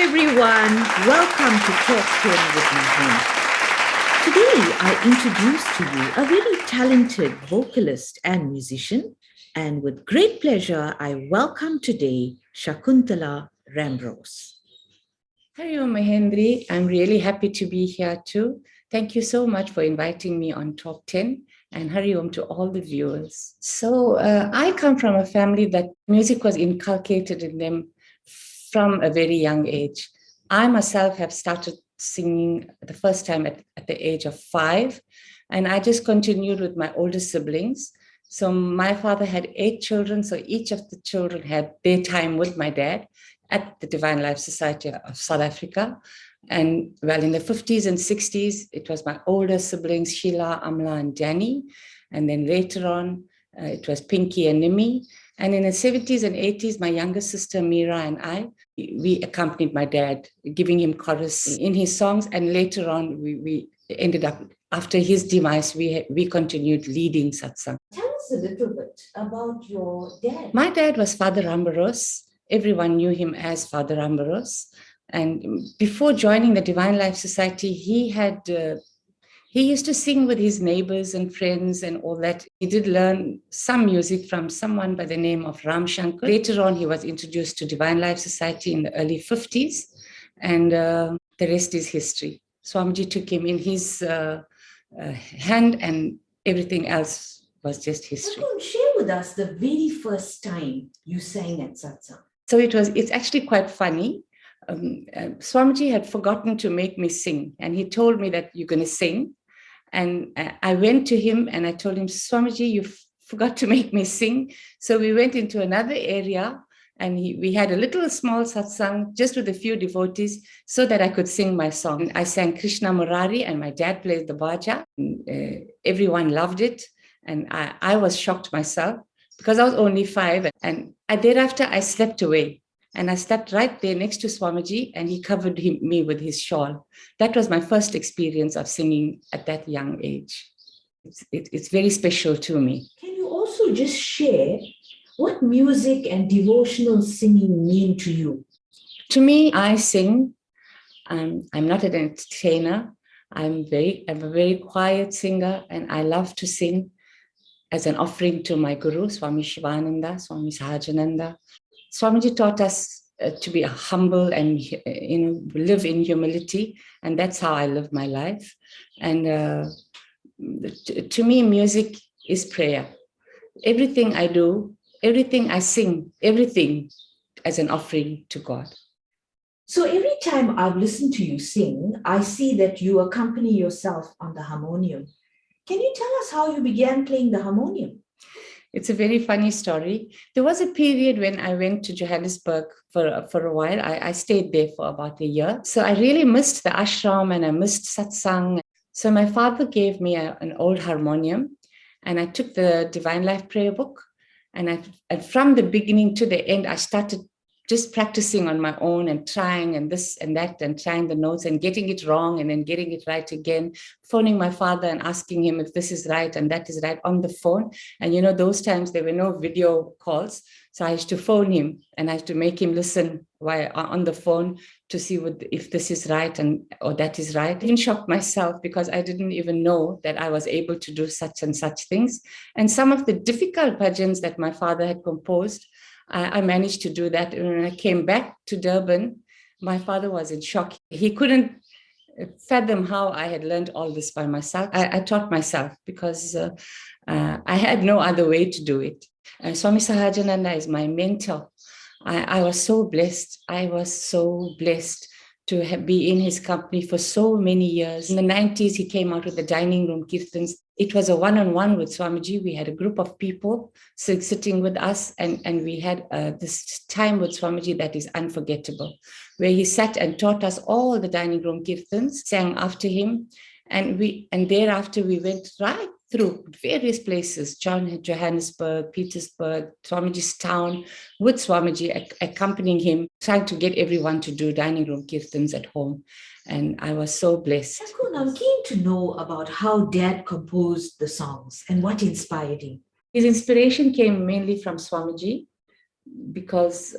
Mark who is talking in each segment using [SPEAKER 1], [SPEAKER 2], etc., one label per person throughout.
[SPEAKER 1] everyone. Welcome to Talk 10 with Mahenthri. Today, I introduce to you a very talented vocalist and musician. And with great pleasure, I welcome today Shakuntla Rambharose.
[SPEAKER 2] Hello, Mahenthri. I'm really happy to be here too. Thank you so much for inviting me on Talk 10, and Hari Om to all the viewers. So I come from a family that music was inculcated in them from a very young age. I myself have started singing the first time at the age of 5, and I just continued with my older siblings. So my father had 8 children, so each of the children had their time with my dad at the Divine Life Society of South Africa. And well, in the 50s and 60s, it was my older siblings, Sheila, Amla, and Danny. And then later on, it was Pinky and Nimi. And in the 70s and 80s, my younger sister, Mira, and I, we accompanied my dad, giving him chorus in his songs. And later on, we ended up, after his demise, we continued leading satsang.
[SPEAKER 1] Tell us a little bit about your dad.
[SPEAKER 2] My dad was Father Rambharose. Everyone knew him as Father Rambharose. And before joining the Divine Life Society, he used to sing with his neighbors and friends and all that. He did learn some music from someone by the name of Ram Shankar. Later on, he was introduced to Divine Life Society in the early 50s, and the rest is history. Swamiji took him in his hand, and everything else was just history.
[SPEAKER 1] Share with us the very first time you sang at satsang.
[SPEAKER 2] So it's actually quite funny. Swamiji had forgotten to make me sing, and he told me that you're going to sing. And I went to him and I told him, Swamiji, you forgot to make me sing. So we went into another area, and we had a little small satsang just with a few devotees so that I could sing my song. I sang Krishna Murari, and my dad played the baja. Everyone loved it. And I was shocked myself because I was only 5. And thereafter, I slept away. And I slept right there next to Swamiji, and he covered me with his shawl. That was my first experience of singing at that young age. It's very special to me.
[SPEAKER 1] Can you also just share what music and devotional singing mean to you?
[SPEAKER 2] To me, I sing. I'm not an entertainer. I'm a very quiet singer, and I love to sing as an offering to my guru, Swami Shivananda, Swami Sahajananda. Swamiji taught us to be humble and live in humility, and that's how I live my life. And to me, music is prayer. Everything I do, everything I sing, everything as an offering to God.
[SPEAKER 1] So every time I've listened to you sing, I see that you accompany yourself on the harmonium. Can you tell us how you began playing the harmonium?
[SPEAKER 2] It's a very funny story. There was a period when I went to Johannesburg for a while. I stayed there for about a year. So I really missed the ashram and I missed satsang. So my father gave me an old harmonium, and I took the Divine Life prayer book. And from the beginning to the end, I started just practicing on my own and trying and this and that and trying the notes and getting it wrong and then getting it right again, phoning my father and asking him if this is right and that is right on the phone. And those times there were no video calls. So I used to phone him and I had to make him listen while on the phone to see if this is right or that is right. I even shocked myself because I didn't even know that I was able to do such and such things. And some of the difficult bhajans that my father had composed, I managed to do that. And when I came back to Durban, my father was in shock. He couldn't fathom how I had learned all this by myself. I taught myself because I had no other way to do it. Swami Sahajananda is my mentor. I was so blessed. I was so blessed to be in his company for so many years. In the 90s, he came out with the dining room kirtans. It was a one-on-one with Swamiji. We had a group of people sitting with us, and we had this time with Swamiji that is unforgettable, where he sat and taught us all the dining room kirtans, sang after him, and thereafter we went right through various places, Johannesburg, Petersburg, Swamiji's town, with Swamiji accompanying him, trying to get everyone to do dining room kirtans at home. And I was so blessed.
[SPEAKER 1] Shakun, I'm keen to know about how Dad composed the songs and what inspired him.
[SPEAKER 2] His inspiration came mainly from Swamiji because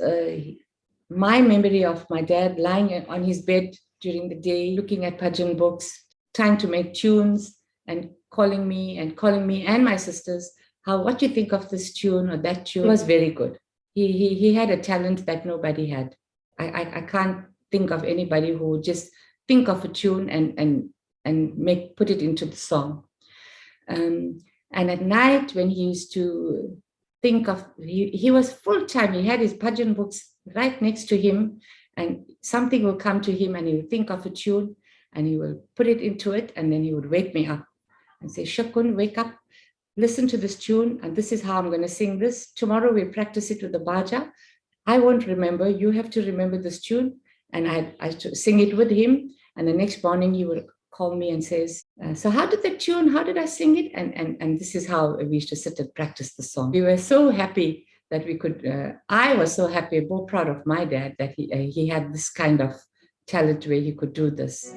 [SPEAKER 2] my memory of my dad lying on his bed during the day, looking at bhajan books, trying to make tunes and calling me and my sisters, what do you think of this tune or that tune? It was very good. He had a talent that nobody had. I can't think of anybody who would just think of a tune and put it into the song. And at night when he used to think of, he was full time. He had his bhajan books right next to him, and something will come to him and he will think of a tune and he will put it into it, and then he would wake me up and say, Shakun, wake up, listen to this tune, and this is how I'm going to sing this. Tomorrow we practice it with the baja. I won't remember. You have to remember this tune. And I sing it with him. And the next morning he would call me and says, so how did the tune, how did I sing it? And this is how we used to sit and practice the song. We were so happy that we could, I was so happy, more proud of my dad that he had this kind of talent where he could do this.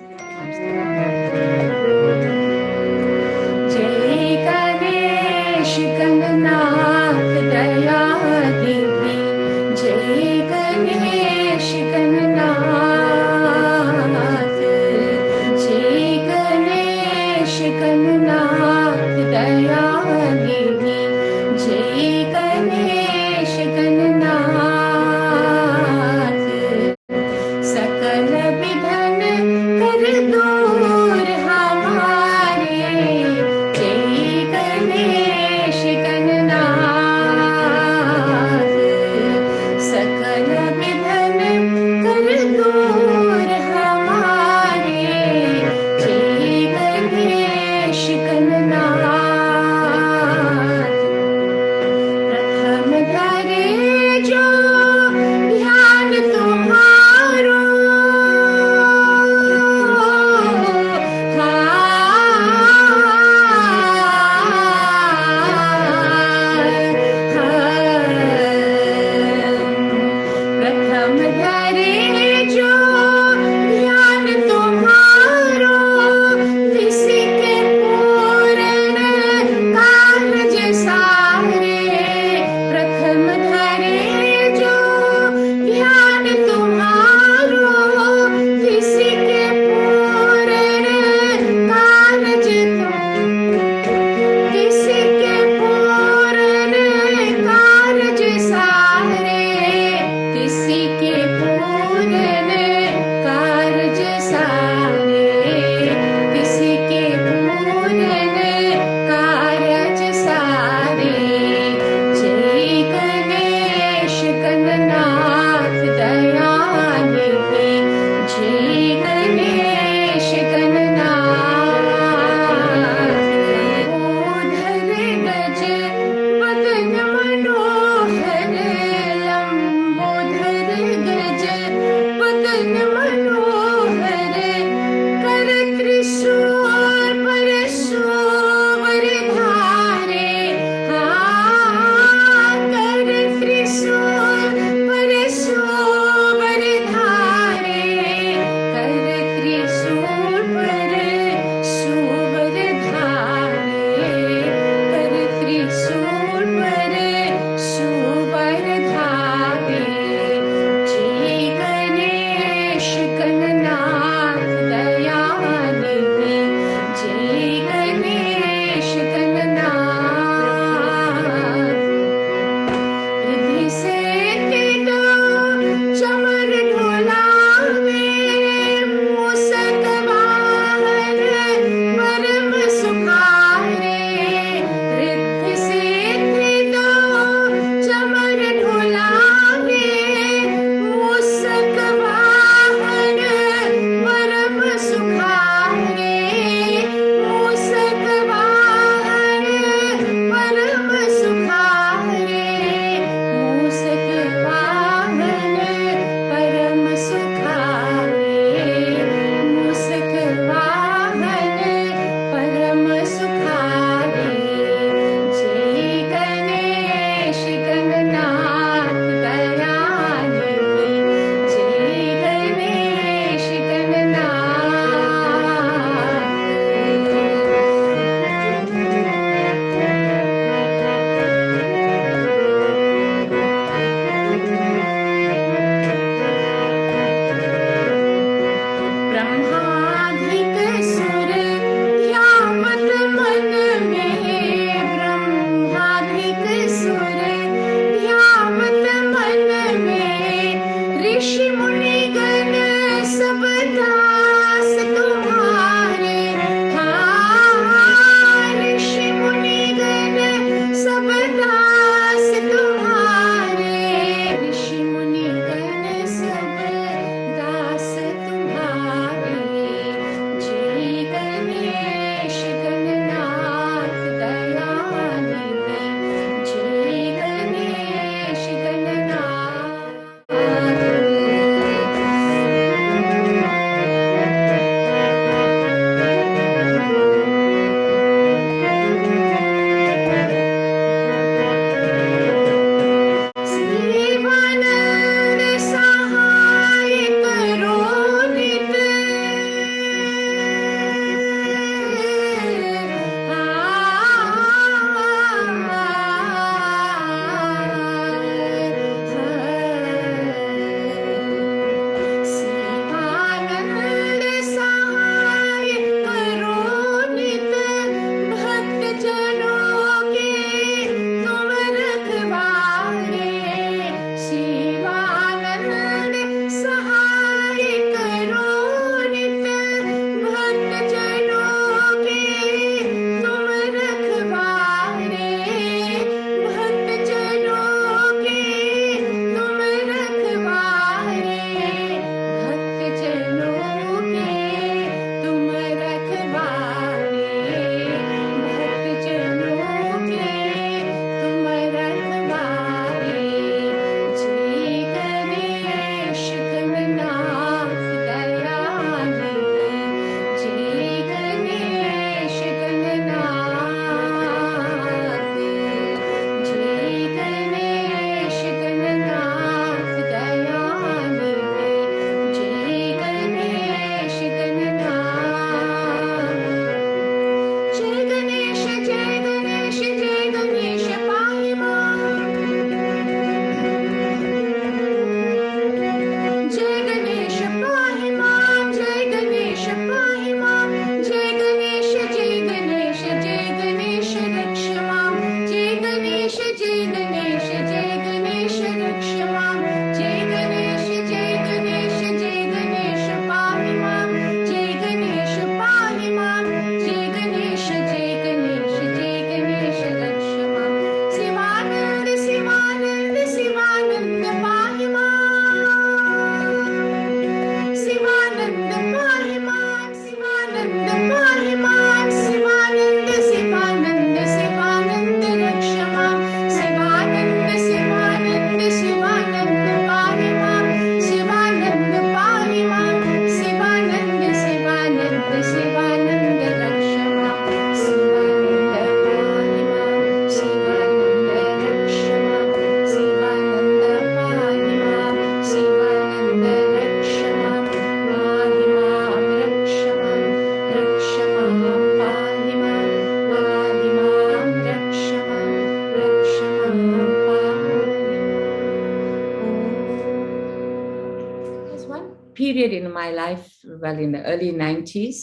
[SPEAKER 2] period in my life, well, in the early 90s,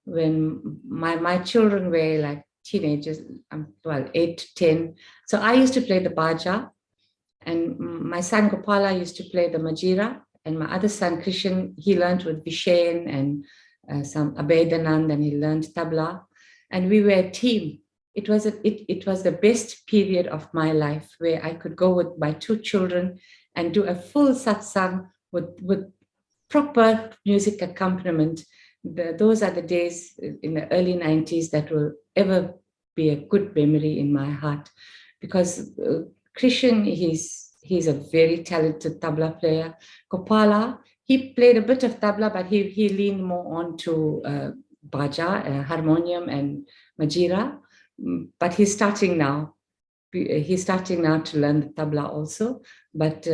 [SPEAKER 2] when my children were like teenagers, well, 8 to 10. So I used to play the baja, and my son Gopala used to play the majira, and my other son Krishan, he learned with Vishen and some Abhedanand, and he learned tabla, and we were a team. It was the best period of my life, where I could go with my 2 children and do a full satsang with proper music accompaniment. Those are the days in the early 90s that will ever be a good memory in my heart, because Krishan, he's a very talented tabla player. Gopala, he played a bit of tabla, but he leaned more on to baja, harmonium and majira. But he's starting now. He's starting now to learn the tabla also. But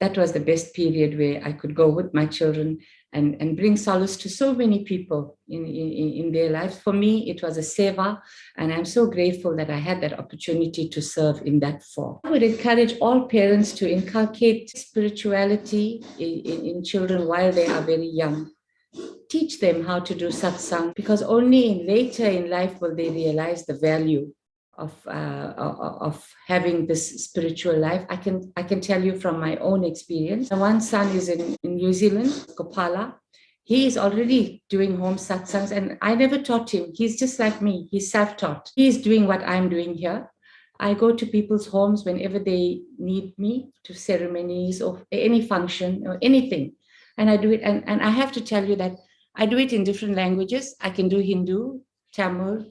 [SPEAKER 2] that was the best period where I could go with my children and bring solace to so many people in their lives. For me, it was a seva, and I'm so grateful that I had that opportunity to serve in that form. I would encourage all parents to inculcate spirituality in children while they are very young. Teach them how to do satsang, because only later in life will they realize the value of having this spiritual life. I can tell you from my own experience. My one son is in New Zealand, Gopala. He is already doing home satsangs, and I never taught him. He's just like me. He's self-taught. He's doing what I'm doing here. I go to people's homes whenever they need me, to ceremonies or any function or anything, and I do it. And I have to tell you that I do it in different languages. I can do Hindu, Tamil,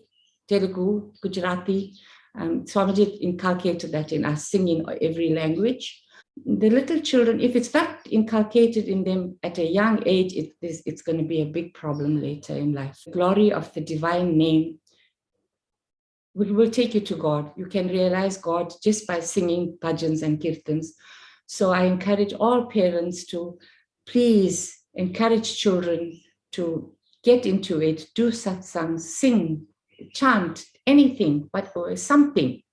[SPEAKER 2] Telugu, Gujarati. Swamiji inculcated that in us, singing every language. The little children, if it's not inculcated in them at a young age, it's going to be a big problem later in life. The glory of the divine name will take you to God. You can realize God just by singing bhajans and kirtans. So I encourage all parents to please encourage children to get into it, do satsang, sing, chant, anything, but something,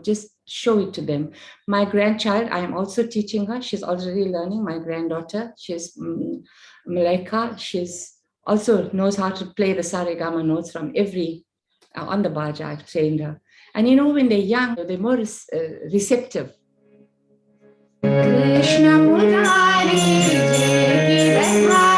[SPEAKER 2] just show it to them. My grandchild, I am also teaching her. She's already learning. My granddaughter, she's Malaika. She's also knows how to play the saregama notes from every, on the baja. I've trained her. And when they're young, they're more receptive. Krishna Murari, Jai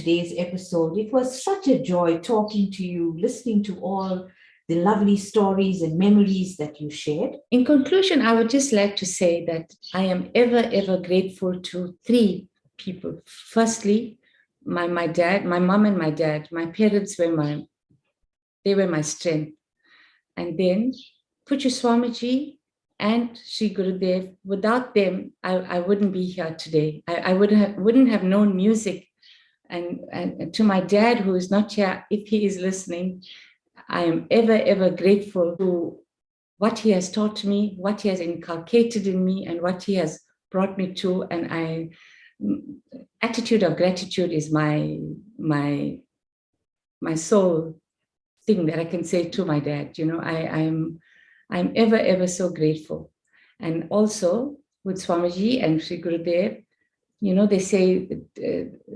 [SPEAKER 1] today's episode. It was such a joy talking to you, listening to all the lovely stories and memories that you shared.
[SPEAKER 2] In conclusion, I would just like to say that I am ever, ever grateful to three people. Firstly, my dad, my mom and my dad. My parents were my strength. And then Puju Swamiji and Sri Gurudev. Without them, I wouldn't be here today. I wouldn't have known music. And to my dad, who is not here, if he is listening, I am ever, ever grateful to what he has taught me, what he has inculcated in me, and what he has brought me to. And attitude of gratitude is my sole thing that I can say to my dad. I'm ever, ever so grateful. And also with Swamiji and Sri Gurudev, they say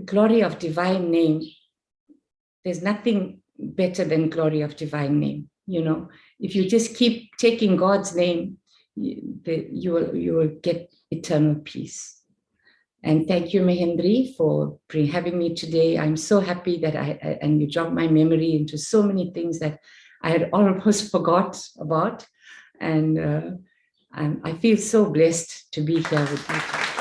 [SPEAKER 2] glory of divine name. There's nothing better than glory of divine name. If you just keep taking God's name, you will get eternal peace. And thank you, Mahenthri, for having me today. I'm so happy that and you jogged my memory into so many things that I had almost forgot about. And I feel so blessed to be here with you.